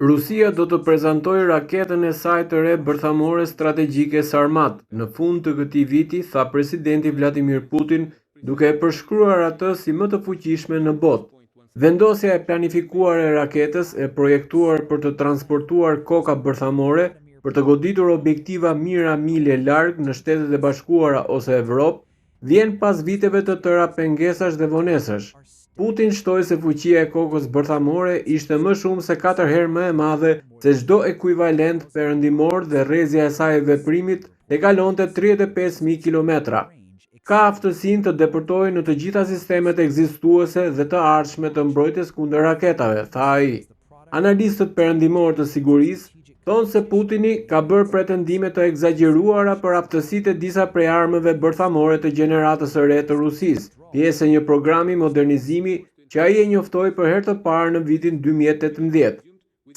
Rusia do të prezantojë raketën e saj të re bërthamore strategjike Sarmat në fund të këtij viti, tha presidenti Vladimir Putin, duke e përshkruar atë si më të fuqishme në botë. Vendosja e planifikuar e raketës e projektuar për të transportuar koka bërthamore për të goditur objektiva mijëra mile larg në Shtetet e Bashkuara ose Evropë, vjen pas viteve të tëra pengesash dhe vonesash. Putin shtoi se fuqia e kokës bërthamore ishte më shumë se 4 herë më e madhe se çdo ekuivalent perëndimor dhe rrezja e saj e veprimit e kalonte 35.000 kilometra. Ka aftësinë të depërtojë në të gjitha sistemet ekzistuese dhe të ardhshme të mbrojtjes kundër raketave, tha ai. Analistët perëndimor të sigurisë thonë se Putini ka bërë pretendime të egzageruara për aftësitë e disa prej armëve bërthamore të gjeneratës së re të Rusisë, pjesë e një programi modernizimi që ai e njoftoi për herë të parë në vitin 2018.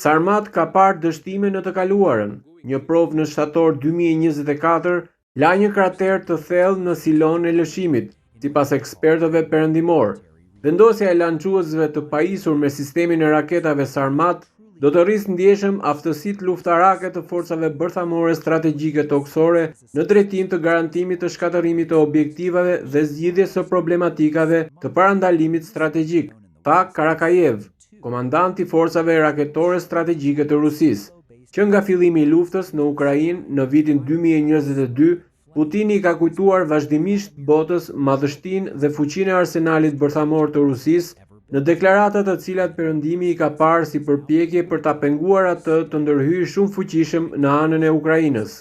Sarmat ka parë dështime në të kaluarën. Një provë në shtator 2024 la një krater të thellë në silon e lëshimit, sipas ekspertëve perëndimor. Vendosja e lançuesve të pajisur me sistemin e raketave Sarmat do të rrisë ndjeshëm aftësitë luftarake të forcave bërthamore strategjike toksore në drejtim të garantimit të shkatërimit të objektivave dhe zgjidhjes së problematikave të parandalimit strategjik, tha Karakajev, komandanti i forcave raketore strategjike të Rusisë, që nga fillimi i luftës në Ukrainë në vitin 2022, Putini ka kujtuar vazhdimisht botës madhështinë dhe fuqinë e arsenalit bërthamor të Rusisë në deklarata të cilat Perëndimi i ka parë si përpjekje për ta penguar atë të ndërhyjë shumë fuqishëm në anën e Ukrainës.